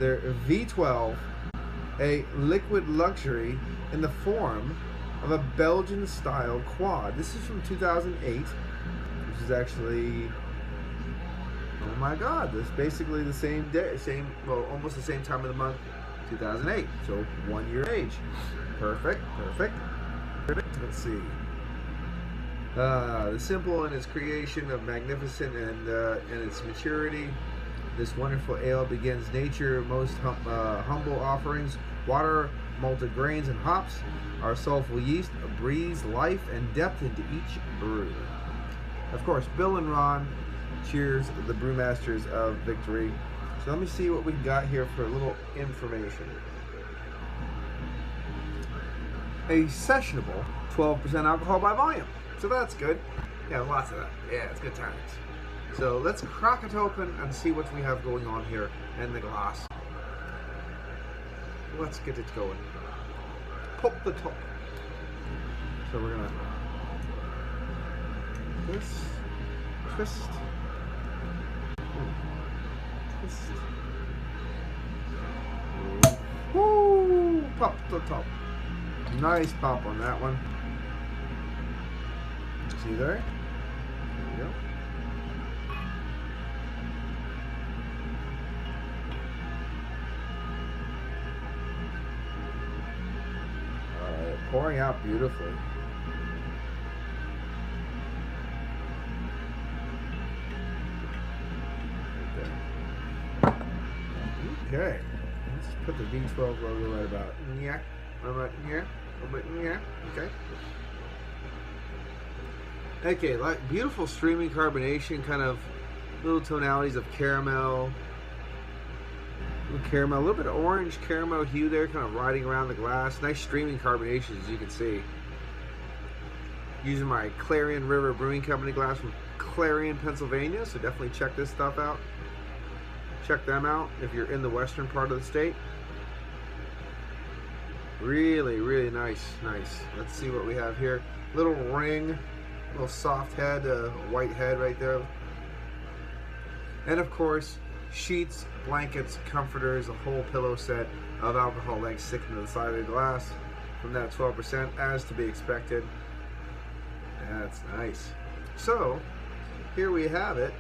Their V12, a liquid luxury in the form of a Belgian-style quad. This is from 2008, which is actually, oh my God, this is basically the same day, well, almost the same time of the month, 2008. So 1 year age. Perfect, perfect. Let's see. The simple in its creation of magnificent and its maturity. This wonderful ale begins nature most humble offerings. Water, malted grains, and hops. Our soulful yeast breathes life and depth into each brew. Of course, Bill and Ron, cheers, the brewmasters of victory. So let me see what we got here for a little information. A sessionable 12% alcohol by volume. So that's good. Yeah, lots of that. Yeah, it's good times. So let's crack it open and see what we have going on here in the glass. Let's get it going. Pop the top. So we're gonna twist, twist, twist. Woo! Pop the top. Nice pop on that one. See there? There you go. Alright, pouring out beautifully. Okay. Let's just put the V12 logo right about yeah. Yeah. Yeah. Okay. Okay, like beautiful streaming carbonation, kind of little tonalities of caramel, a little bit of orange caramel hue there, kind of riding around the glass. Nice streaming carbonation, as you can see. Using my Clarion River Brewing Company glass from Clarion, Pennsylvania, so definitely check this stuff out. Check them out if you're in the western part of the state. Really, really nice, nice. Let's see what we have here. Little ring, little soft head, white head right there. And of course, sheets, blankets, comforters, a whole pillow set of alcohol legs sticking to the side of the glass from that 12%, as to be expected. That's nice. So, here we have it.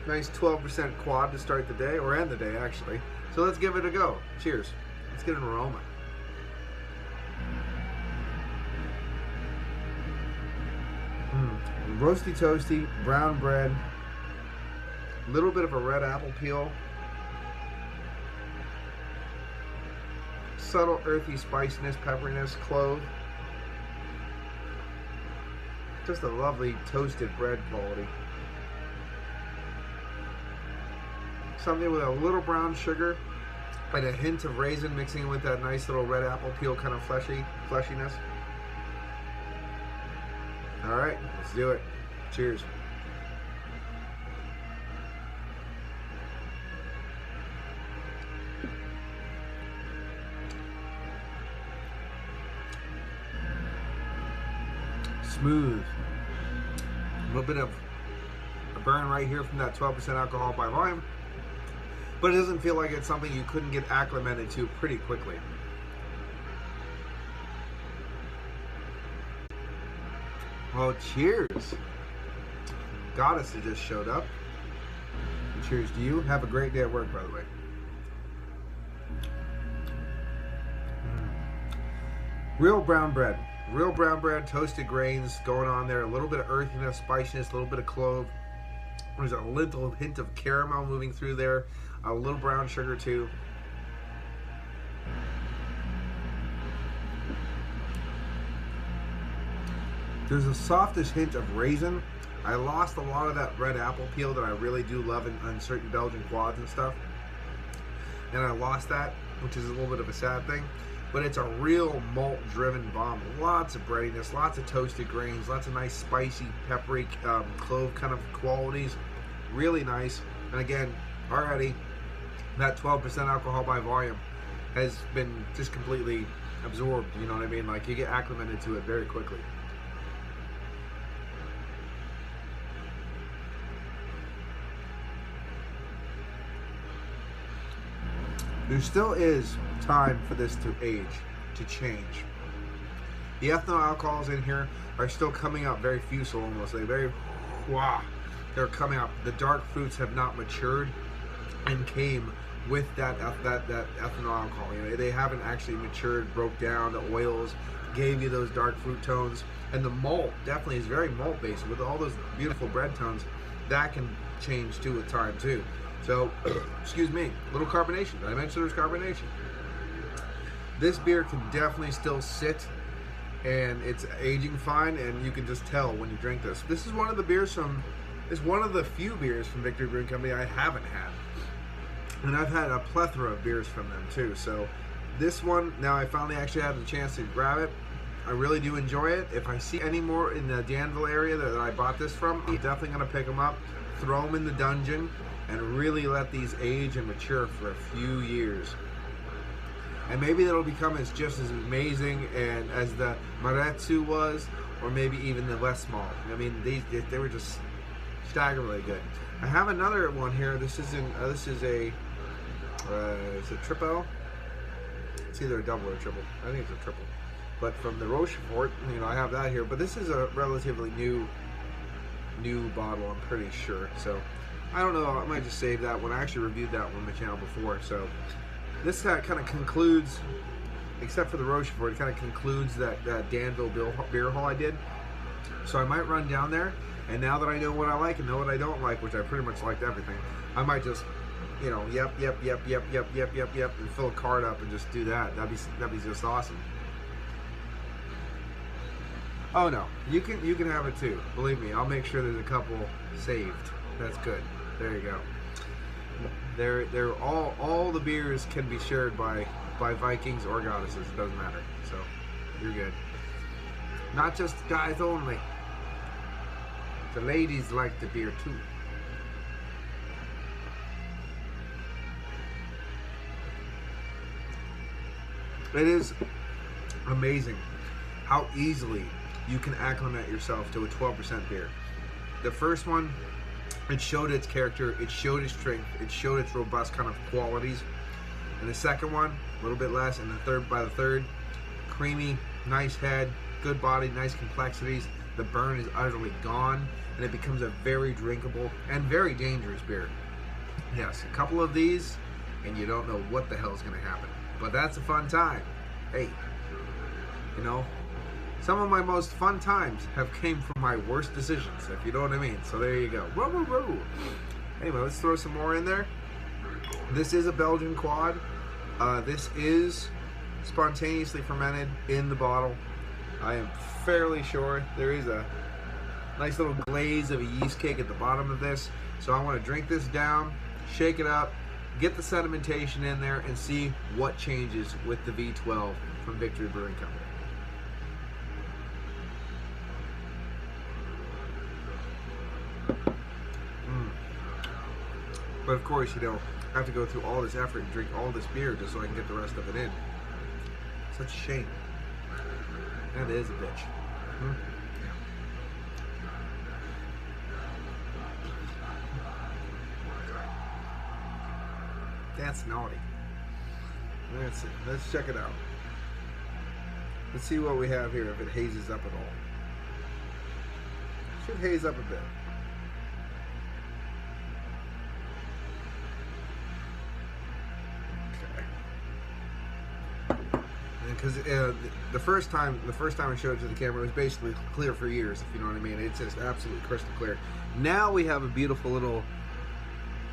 Nice 12% quad to start the day, or end the day actually. So let's give it a go. Cheers. Let's get an aroma. Roasty toasty, brown bread, a little bit of a red apple peel, subtle earthy spiciness, pepperiness, clove, just a lovely toasted bread quality. Something with a little brown sugar and a hint of raisin mixing with that nice little red apple peel kind of fleshiness. All right, let's do it. Cheers. Smooth. A little bit of a burn right here from that 12% alcohol by volume, but it doesn't feel like it's something you couldn't get acclimated to pretty quickly. Well, cheers. Goddess has just showed up. And cheers to you. Have a great day at work, by the way. Real brown bread. Real brown bread, toasted grains going on there. A little bit of earthiness, spiciness, a little bit of clove. There's a little hint of caramel moving through there. A little brown sugar too. There's a softish hint of raisin. I lost a lot of that red apple peel that I really do love in certain Belgian quads and stuff. And I lost that, which is a little bit of a sad thing. But it's a real malt-driven bomb. Lots of breadiness, lots of toasted grains, lots of nice spicy, peppery, clove kind of qualities. Really nice. And again, already, that 12% alcohol by volume has been just completely absorbed, you know what I mean? Like, you get acclimated to it very quickly. there still is time for this to age, to change. The ethanol alcohols in here are still coming out very fusel almost. They're coming out. The dark fruits have not matured and came with that ethanol alcohol. You know, they haven't actually matured, broke down. The oils gave you those dark fruit tones, and the malt definitely is very malt based with all those beautiful bread tones. That can change too with time too. So, excuse me, little carbonation. Did I mention there's carbonation? This beer can definitely still sit, and it's aging fine, and you can just tell when you drink this. This is one of the beers from, it's one of the few beers from Victory Brewing Company I haven't had. And I've had a plethora of beers from them too. So this one, now I finally actually had the chance to grab it. I really do enjoy it. If I see any more in the Danville area that I bought this from, I'm definitely going to pick them up, throw them in the dungeon, and really let these age and mature for a few years. And maybe it'll become just as amazing and as the Maretsu was, or maybe even the less small. I mean, they were just staggeringly good. I have another one here. This is a triple. It's either a double or a triple. I think it's a triple. But from the Rochefort, you know, I have that here. But this is a relatively new bottle, I'm pretty sure. So I don't know. I might just save that one. I actually reviewed that one on my channel before. So this kind of concludes, except for the Rochefort, it kind of concludes that Danville beer haul I did. So I might run down there, and now that I know what I like and know what I don't like, which I pretty much liked everything, I might just, you know, yep, and fill a card up and just do that. That'd be just awesome. Oh no, you can have it too. Believe me, I'll make sure there's a couple saved. That's good. There you go. They're all the beers can be shared by Vikings or goddesses. It doesn't matter. So you're good. Not just guys only. The ladies like the beer too. It is amazing how easily you can acclimate yourself to a 12% beer. The first one, it showed its character, it showed its strength, it showed its robust kind of qualities. And the second one, a little bit less, and by the third, creamy, nice head, good body, nice complexities. The burn is utterly gone, and it becomes a very drinkable and very dangerous beer. Yes, a couple of these, and you don't know what the hell is going to happen. But that's a fun time. Hey, you know, some of my most fun times have came from my worst decisions, if you know what I mean. So there you go. Whoa, whoa, whoa. Anyway, let's throw some more in there. This is a Belgian quad. This is spontaneously fermented in the bottle. I am fairly sure there is a nice little glaze of a yeast cake at the bottom of this. So I want to drink this down, shake it up, get the sedimentation in there, and see what changes with the V12 from Victory Brewing Company. But of course, you know, I have to go through all this effort and drink all this beer just so I can get the rest of it in. Such a shame. That is a bitch. That's naughty. Let's see. Let's check it out. Let's see what we have here, if it hazes up at all. Should haze up a bit. Because the first time I showed it to the camera, it was basically clear for years, if you know what I mean. It's just absolutely crystal clear. Now we have a beautiful little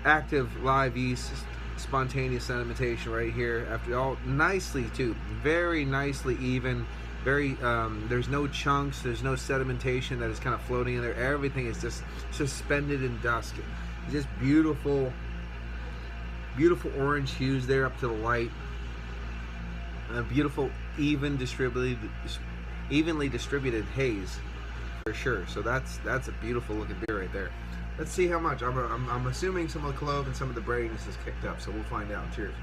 active live yeast, spontaneous sedimentation right here. After all, nicely too, very nicely even. Very there's no chunks, there's no sedimentation that is kind of floating in there. Everything is just suspended in dust. It's just beautiful, beautiful orange hues there up to the light. A beautiful, evenly distributed haze, for sure. So that's a beautiful looking beer right there. Let's see how much. I'm assuming some of the clove and some of the breadiness is kicked up, so we'll find out. Cheers.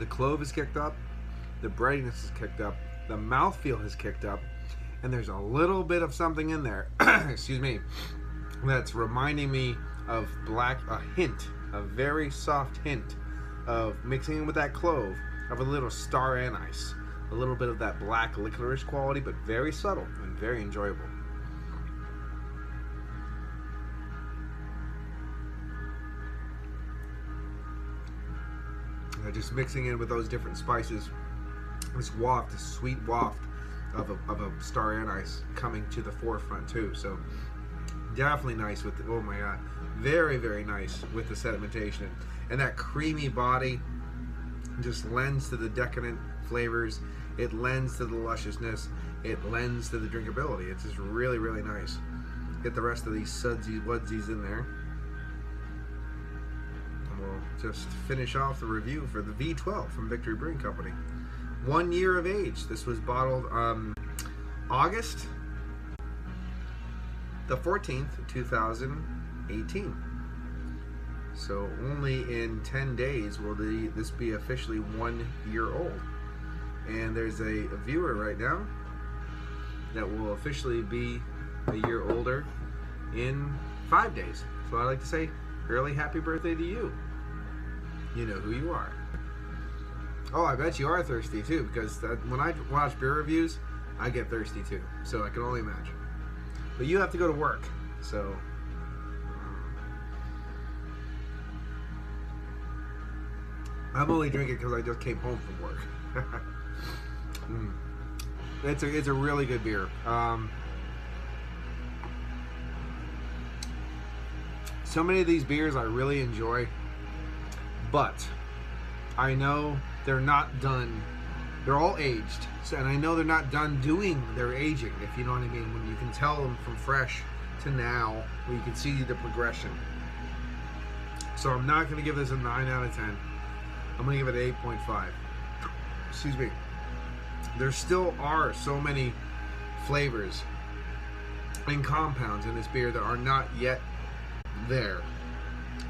The clove is kicked up, the breadiness is kicked up, the mouthfeel has kicked up. and there's a little bit of something in there, excuse me, that's reminding me of a hint, a very soft hint of mixing in with that clove of a little star anise, a little bit of that black licorice quality, but very subtle and very enjoyable. Just mixing in with those different spices, this waft, this sweet waft of a star anise coming to the forefront too. So definitely nice with the, oh my god, very, very nice with the sedimentation. And that creamy body just lends to the decadent flavors. It lends to the lusciousness. It lends to the drinkability. It's just really, really nice. Get the rest of these sudsy wudsies in there. And we'll just finish off the review for the V12 from Victory Brewing Company. 1 year of age. This was bottled August the 14th, 2018. So only in 10 days will this be officially 1 year old. And there's a viewer right now that will officially be a year older in 5 days. So I'd like to say early happy birthday to you. You know who you are. Oh, I bet you are thirsty too, because when I watch beer reviews, I get thirsty too. So I can only imagine. But you have to go to work, so I'm only drinking because I just came home from work. It's a really good beer. So many of these beers I really enjoy, but I know they're not done. They're all aged, and I know they're not done doing their aging, if you know what I mean. When you can tell them from fresh to now, where you can see the progression. So I'm not going to give this a 9 out of 10. I'm going to give it an 8.5. Excuse me. There still are so many flavors and compounds in this beer that are not yet there.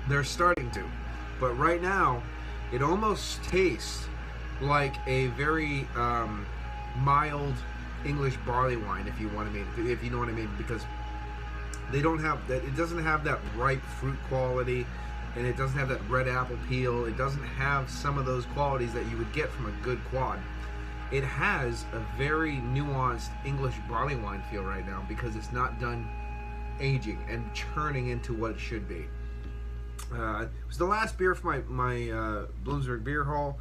They're starting to. But right now, it almost tastes like a very mild English barley wine, if you know what I mean, because they don't have that. It doesn't have that ripe fruit quality, and it doesn't have that red apple peel. It doesn't have some of those qualities that you would get from a good quad. It has a very nuanced English barley wine feel right now because it's not done aging and churning into what it should be. It was the last beer for my Bloomsburg beer hall.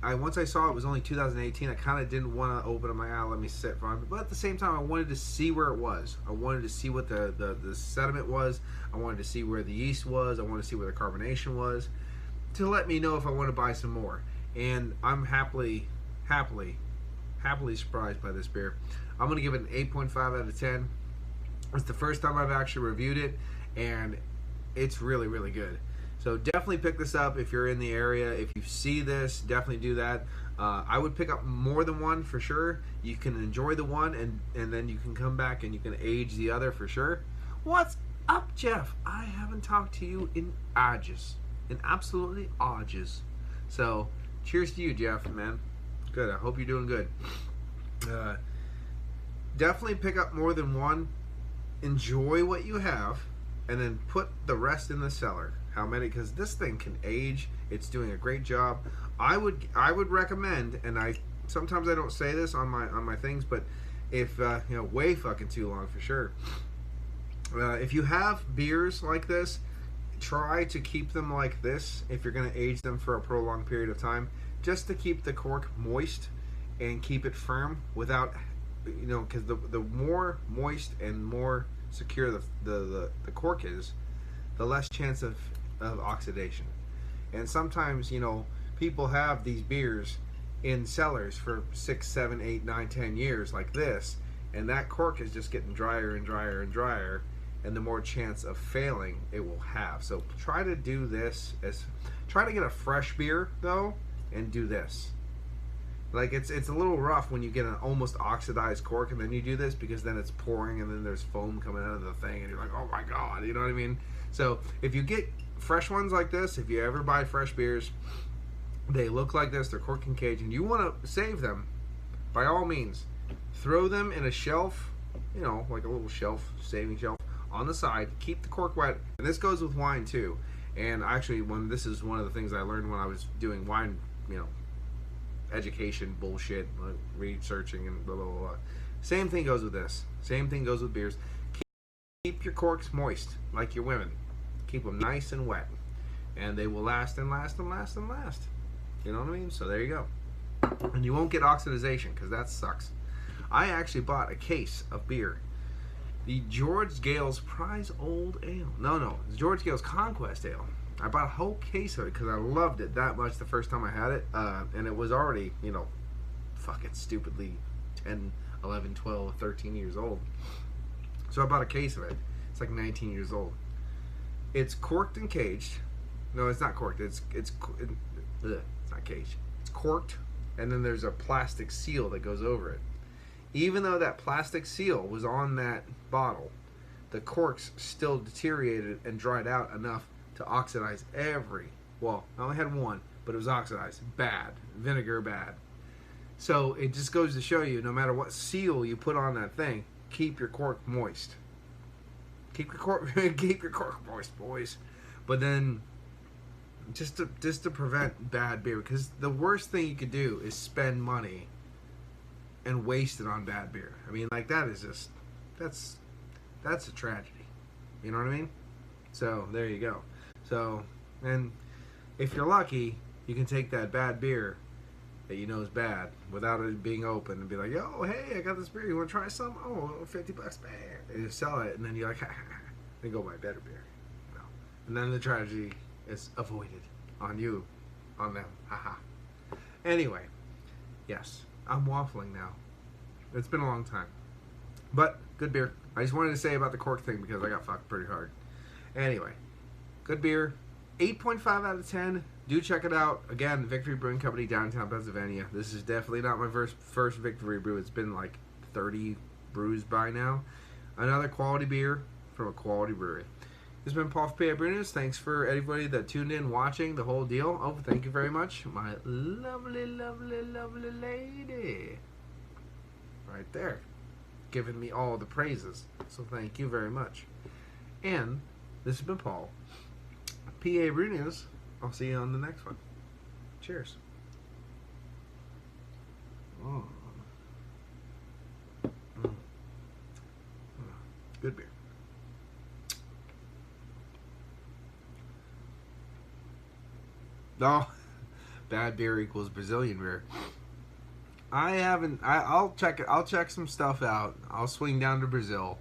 Once I saw it was only 2018, I kind of didn't want to open it. Let me sit for it. But at the same time, I wanted to see where it was. I wanted to see what the sediment was. I wanted to see where the yeast was. I wanted to see where the carbonation was, to let me know if I want to buy some more. And I'm happily surprised by this beer. I'm going to give it an 8.5 out of 10. It's the first time I've actually reviewed it, and it's really, really good. So definitely pick this up if you're in the area. If you see this, definitely do that. I would pick up more than one for sure. You can enjoy the one, and then you can come back and you can age the other for sure. What's up, Jeff? I haven't talked to you in ages. In absolutely ages. So cheers to you, Jeff, man. Good. I hope you're doing good. Definitely pick up more than one. Enjoy what you have, and then put the rest in the cellar. How many? Because this thing can age. It's doing a great job. I would recommend, and sometimes I don't say this on my things, but if way fucking too long for sure. If you have beers like this, try to keep them like this if you're going to age them for a prolonged period of time, just to keep the cork moist and keep it firm without, because the more moist and more secure the cork is, the less chance of oxidation. And sometimes people have these beers in cellars for 6, 7, 8, 9, 10 years like this, and that cork is just getting drier and drier and drier, and the more chance of failing it will have. So try to do this try to get a fresh beer though, and do this. Like it's a little rough when you get an almost oxidized cork and then you do this, because then it's pouring and then there's foam coming out of the thing and you're like, oh my god, you know what I mean? So if you get fresh ones like this, if you ever buy fresh beers, they look like this, they're cork and cage, and you want to save them, by all means, throw them in a shelf, you know, like a little shelf, saving shelf, on the side. Keep the cork wet. And this goes with wine too. And actually, this is one of the things I learned when I was doing wine, you know, education bullshit, researching and blah, blah, blah. Same thing goes with this. Same thing goes with beers. Keep your corks moist, like your women. Keep them nice and wet. And they will last and last and last and last. You know what I mean? So there you go. And you won't get oxidization, because that sucks. I actually bought a case of beer. The George Gale's Prize Old Ale. No, it's George Gale's Conquest Ale. I bought a whole case of it because I loved it that much the first time I had it. And it was already, you know, fucking stupidly 10, 11, 12, 13 years old. So I bought a case of it. It's like 19 years old. It's corked and caged. No, it's not corked. It's not caged. It's corked, and then there's a plastic seal that goes over it. Even though that plastic seal was on that bottle, the corks still deteriorated and dried out enough to oxidize well, I only had one, but it was oxidized. Bad. Vinegar bad. So it just goes to show you, no matter what seal you put on that thing, keep your cork moist. Keep your cork moist, boys. But then, just to prevent bad beer, because the worst thing you could do is spend money and waste it on bad beer. I mean, like, that is just, that's a tragedy. You know what I mean? So there you go. So, and if you're lucky, you can take that bad beer that you know is bad without it being open and be like, yo, hey, I got this beer, you want to try some? Oh, $50, man. And you sell it, and then you're like, ha, ha, ha. Then go buy better beer. You know? And then the tragedy is avoided on you, on them. Haha. Anyway, yes, I'm waffling now. It's been a long time. But, good beer. I just wanted to say about the cork thing because I got fucked pretty hard. Anyway, good beer. 8.5 out of 10. Do check it out. Again, Victory Brewing Company, downtown Pennsylvania. This is definitely not my first Victory brew. It's been like 30 brews by now. Another quality beer from a quality brewery. This has been Paul from PABrewNews. Thanks for everybody that tuned in, watching the whole deal. Oh, thank you very much. My lovely, lovely, lovely lady. Right there. Giving me all the praises. So thank you very much. And this has been Paul. PABrewNews. I'll see you on the next one. Cheers. Oh. Good beer. No, bad beer equals Brazilian beer. I'll check some stuff out. I'll swing down to Brazil.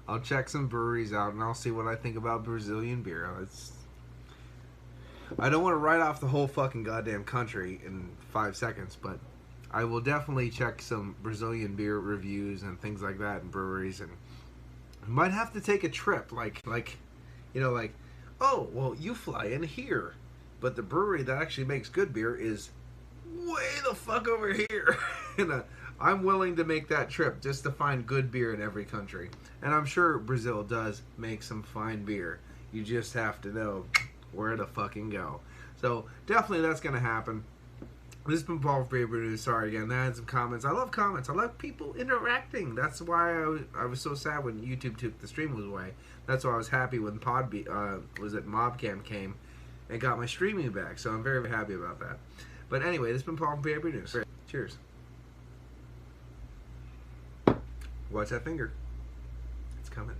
I'll check some breweries out, and I'll see what I think about Brazilian beer. I don't want to write off the whole fucking goddamn country in 5 seconds, but I will definitely check some Brazilian beer reviews and things like that in breweries, and I might have to take a trip, like, you know, like, oh, well, you fly in here, but the brewery that actually makes good beer is way the fuck over here. And I'm willing to make that trip just to find good beer in every country. And I'm sure Brazil does make some fine beer. You just have to know where to fucking go. So definitely that's going to happen. This has been Paul from PABrewNews. Sorry again, I had some comments. I love comments. I love people interacting. That's why I was so sad when YouTube took the stream was away. That's why I was happy when Mobcam came and got my streaming back. So I'm very, very happy about that. But anyway, this has been Paul from PABrewNews. Cheers. Watch that finger. It's coming.